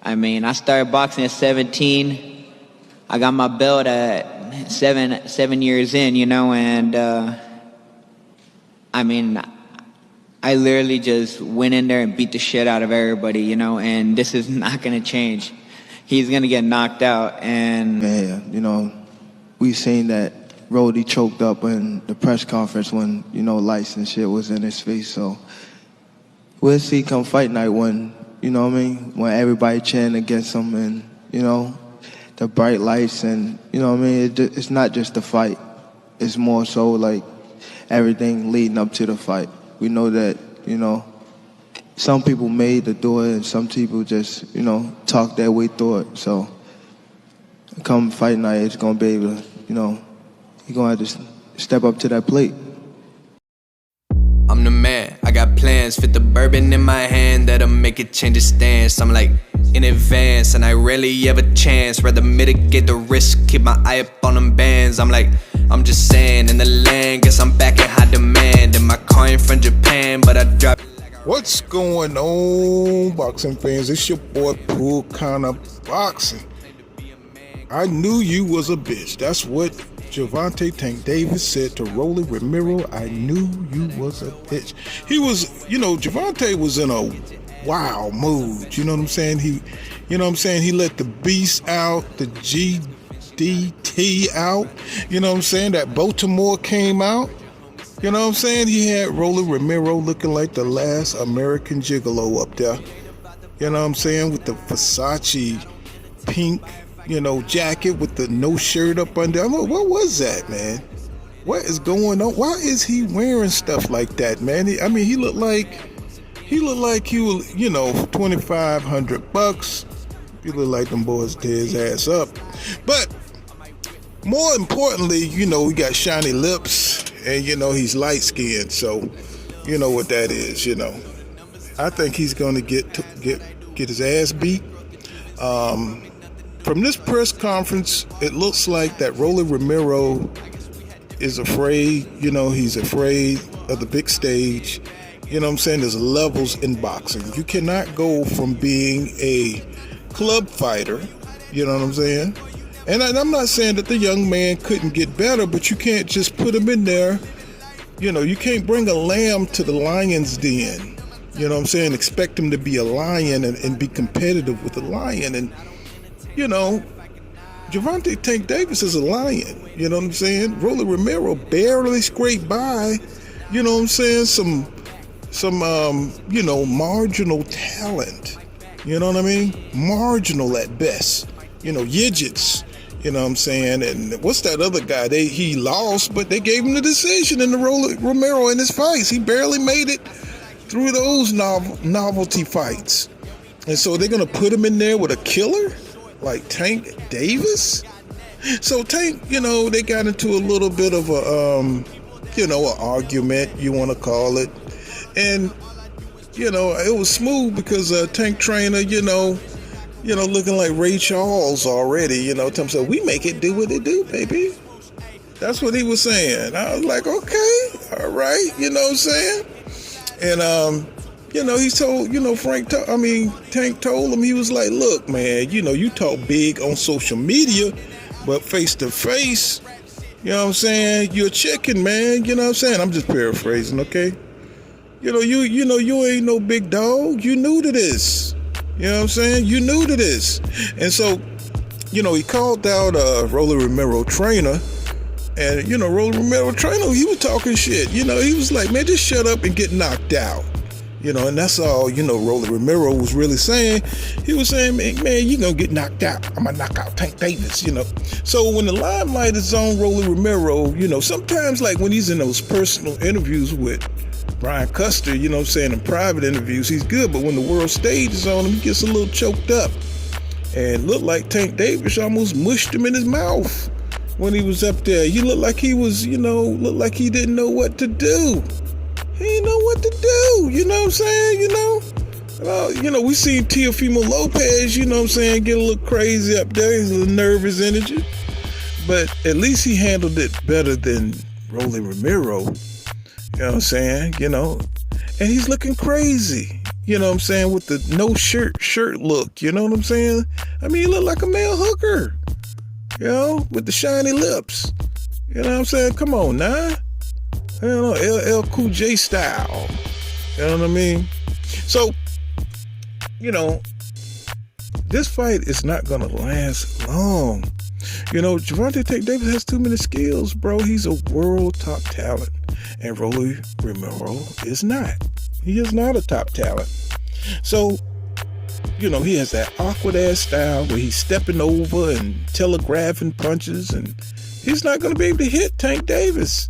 I mean, I started boxing at 17. I got my belt at seven years in, you know, and I mean, I literally just went in there and beat the shit out of everybody, you know, and this is not going to change. He's going to get knocked out, and... Yeah, you know, we seen that Rolly choked up in the press conference when, you know, lights and shit was in his face, so we'll see come fight night when, you know what I mean, when everybody cheering against him and, you know, the bright lights and, you know what I mean, it's not just the fight. It's more so like everything leading up to the fight. We know that, you know, some people made to do it and some people just, you know, talk their way through it. So come fight night, it's going to be able to, you know, you're going to have to step up to that plate. I'm the man, I got plans, fit the bourbon in my hand, that'll make it change its stance. I'm like in advance, and I rarely ever chance, rather mitigate the risk, keep my eye up on them bands. I'm like, I'm just saying, in the land, guess I'm back in high demand, and my coin from Japan, but I drop. What's going on, boxing fans? It's your boy Pool Kinda Boxing. I knew you was a bitch. That's what Gervonta Tank Davis said to Rolly Romero. I knew you was a bitch. He was, you know, Gervonta was in a wild mood. You know what I'm saying? He let the beast out, the GDT out. You know what I'm saying? That Baltimore came out. You know what I'm saying? He had Rolly Romero looking like the last American gigolo up there. You know what I'm saying? With the Versace pink, you know, jacket with the no shirt up under. I'm like, what was that, man? What is going on? Why is he wearing stuff like that, man? I mean, he looked like he was, you know, for $2,500. He looked like them boys tear his ass up. But more importantly, you know, he got shiny lips, and you know he's light skinned, so you know what that is. You know, I think he's going to get his ass beat. From this press conference, it looks like that Rolly Romero is afraid. You know, he's afraid of the big stage. You know what I'm saying? There's levels in boxing. You cannot go from being a club fighter, you know what I'm saying? And I'm not saying that the young man couldn't get better, but you can't just put him in there. You know, you can't bring a lamb to the lion's den. You know what I'm saying? Expect him to be a lion and be competitive with the lion. And you know, Gervonta Tank Davis is a lion. You know what I'm saying? Rolly Romero barely scraped by. You know what I'm saying? Some you know, marginal talent. You know what I mean? Marginal at best. You know, Yidgets. You know what I'm saying? And what's that other guy? He lost, but they gave him the decision in the Rolly Romero in his fights. He barely made it through those novelty fights. And so they're gonna put him in there with a killer like Tank Davis. So Tank, you know, they got into a little bit of a you know, an argument, you want to call it. And you know, it was smooth because Tank trainer, you know, looking like Ray Charles already, you know, Tom said, we make it do what it do, baby. That's what he was saying. I was like, okay, all right, you know what I'm saying? And you know, he told, you know, Tank told him, he was like, look, man, you know, you talk big on social media, but face to face, you know what I'm saying, you're a chicken, man, you know what I'm saying? I'm just paraphrasing, okay? You know, you ain't no big dog. You new to this. You know what I'm saying? You new to this. And so, you know, he called out Rolly Romero trainer. And, you know, Rolly Romero trainer, he was talking shit. You know, he was like, man, just shut up and get knocked out. You know, and that's all, you know, Rolly Romero was really saying. He was saying, man, you gonna get knocked out. I'm gonna knock out Tank Davis, you know. So when the limelight is on Rolly Romero, you know, sometimes like when he's in those personal interviews with Brian Custer, you know what I'm saying, in private interviews, he's good, but when the world stage is on him, he gets a little choked up. And looked like Tank Davis almost mushed him in his mouth when he was up there. He looked like he was, you know, looked like he didn't know what to do. He didn't know what to do, you know what I'm saying, you know? You know, we seen Teofimo Lopez, you know what I'm saying, get a little crazy up there. He's a little nervous energy. But at least he handled it better than Rolly Romero. You know what I'm saying? You know, and he's looking crazy. You know what I'm saying? With the no shirt look. You know what I'm saying? I mean, he looked like a male hooker. You know, with the shiny lips. You know what I'm saying? Come on now. You know, LL Cool J style. You know what I mean? So, you know, this fight is not going to last long. You know, Gervonta Tank Davis has too many skills, bro. He's a world top talent. And Rolly Romero is not. He is not a top talent. So, you know, he has that awkward ass style where he's stepping over and telegraphing punches, and he's not going to be able to hit Tank Davis.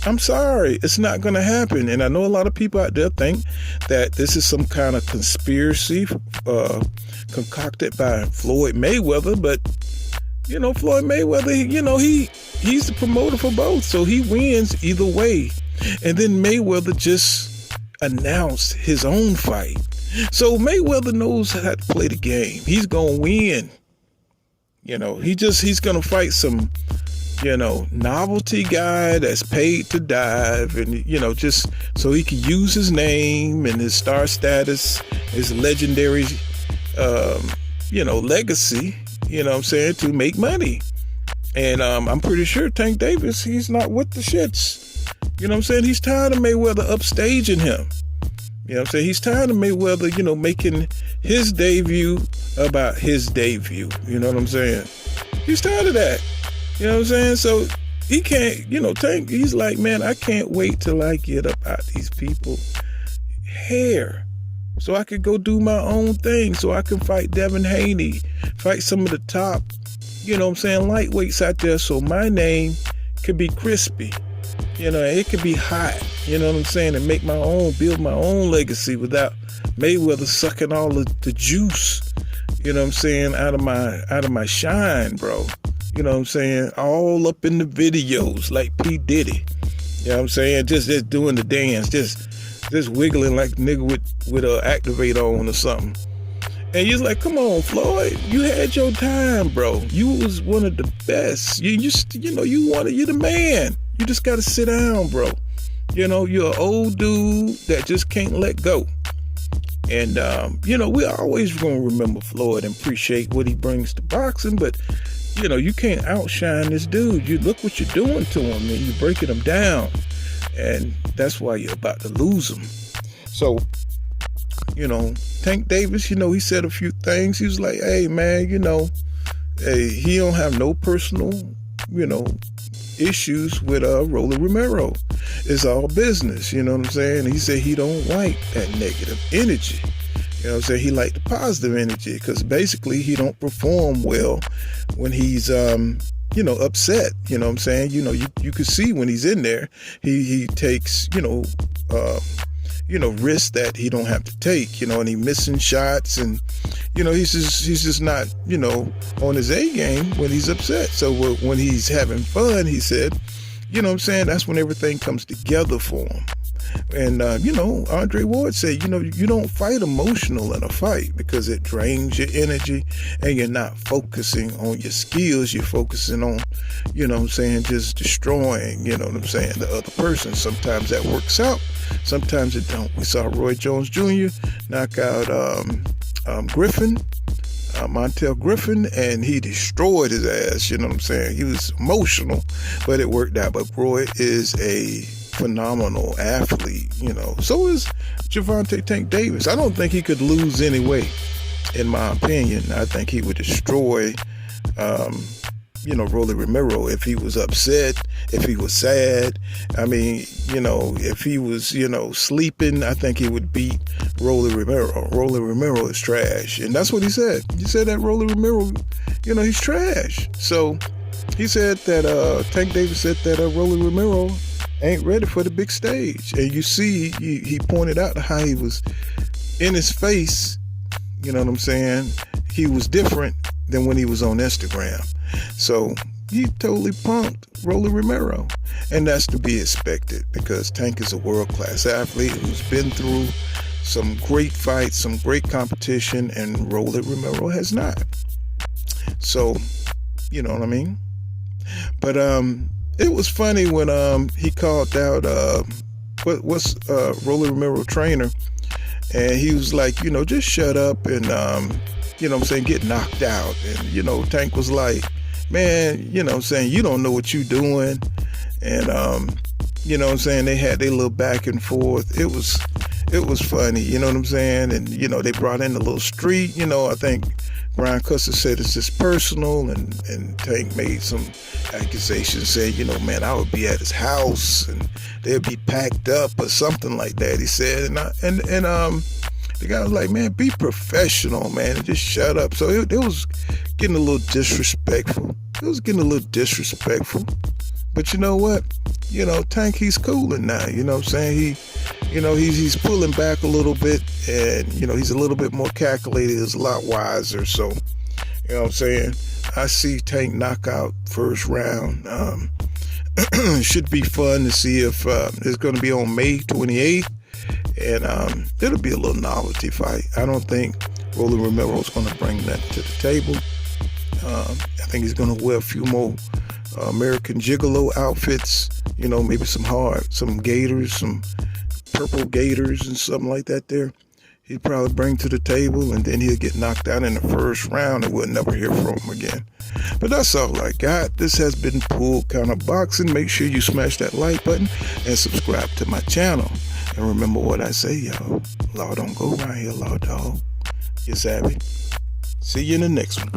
I'm sorry, it's not going to happen. And I know a lot of people out there think that this is some kind of conspiracy concocted by Floyd Mayweather, but you know, Floyd Mayweather, you know, he's the promoter for both, so he wins either way. And then Mayweather just announced his own fight. So Mayweather knows how to play the game. He's going to win. You know, he's going to fight some, you know, novelty guy that's paid to dive, and, you know, just so he can use his name and his star status, his legendary, you know, legacy, you know what I'm saying, to make money. And I'm pretty sure Tank Davis, he's not with the shits. You know what I'm saying? He's tired of Mayweather upstaging him. You know what I'm saying? He's tired of Mayweather, you know, making his debut about his debut. You know what I'm saying? He's tired of that. You know what I'm saying? So he can't, you know, Tank, he's like, man, I can't wait till I get up out these people's hair so I could go do my own thing, so I can fight Devin Haney, fight some of the top, you know what I'm saying, lightweights out there, so my name could be crispy. You know, it could be hot, you know what I'm saying, and make my own, build my own legacy without Mayweather sucking all of the juice, you know what I'm saying, out of my shine, bro. You know what I'm saying? All up in the videos like P. Diddy. You know what I'm saying? Just doing the dance, just wiggling like a nigga with a activator on or something. And you're like, come on, Floyd, you had your time, bro. You was one of the best. You know, you're the man. You just got to sit down, bro. You know, you're an old dude that just can't let go. And, you know, we're always going to remember Floyd and appreciate what he brings to boxing. But, you know, you can't outshine this dude. You look what you're doing to him, and you're breaking him down. And that's why you're about to lose him. So, you know, Tank Davis, you know, he said a few things. He was like, hey, man, you know, hey, he don't have no personal, you know, issues with Rolly Romero. It's all business, you know what I'm saying? He said he don't like that negative energy. You know what I'm saying? He like the positive energy, because basically he don't perform well when he's you know, upset. You know what I'm saying? You know, you can see when he's in there, he takes, you know, risks that he don't have to take, you know, and he missing shots, and, you know, he's just not, you know, on his A game when he's upset. So when he's having fun, he said, you know what I'm saying, that's when everything comes together for him. And, you know, Andre Ward said, you know, you don't fight emotional in a fight because it drains your energy, and you're not focusing on your skills. You're focusing on, you know what I'm saying, just destroying, you know what I'm saying, the other person. Sometimes that works out. Sometimes it don't. We saw Roy Jones Jr. knock out Griffin, Montel Griffin, and he destroyed his ass. You know what I'm saying? He was emotional, but it worked out. But Roy is a phenomenal athlete, you know. So is Gervonta Tank Davis. I don't think he could lose anyway, in my opinion. I think he would destroy, you know, Rolly Romero if he was upset, if he was sad. I mean, you know, if he was, you know, sleeping, I think he would beat Rolly Romero. Rolly Romero is trash. And that's what he said. He said that Rolly Romero, you know, he's trash. So he said that, Tank Davis said that Rolly Romero ain't ready for the big stage. And you see, he pointed out how he was in his face, you know what I'm saying? He was different than when he was on Instagram. So he totally punked Rolly Romero. And that's to be expected, because Tank is a world-class athlete who's been through some great fights, some great competition, and Rolly Romero has not. So, you know what I mean? But it was funny when he called out what's Rolly Romero trainer, And he was like, just shut up and, get knocked out. And, Tank was like, man, you don't know what you're doing. And, they had their little back and forth. It was funny, you know what I'm saying? And, they brought in the little street, I think Brian Custer said it's just personal, and Tank made some accusations, said, man, I would be at his house and they'd be packed up or something like that, he said. And the guy was like, man, be professional, man, and just shut up. So it was getting a little disrespectful. But you know what? Tank, he's cooling now, you know what I'm saying? He's pulling back a little bit, and, he's a little bit more calculated, he's a lot wiser. So, you know what I'm saying? I see Tank knock out first round. Should be fun to see if it's going to be on May 28th, and it'll be a little novelty fight. I don't think Rolly Romero is going to bring that to the table. I think he's going to wear a few more American Gigolo outfits, maybe some gators, some purple gators and something like that there. He'd probably bring to the table, and then he'll get knocked out in the first round, and we'll never hear from him again. But that's all I got. This has been Pool Counter Boxing. Make sure you smash that like button and subscribe to my channel. And remember what I say, y'all. Law don't go around here, law dog. You savvy? See you in the next one.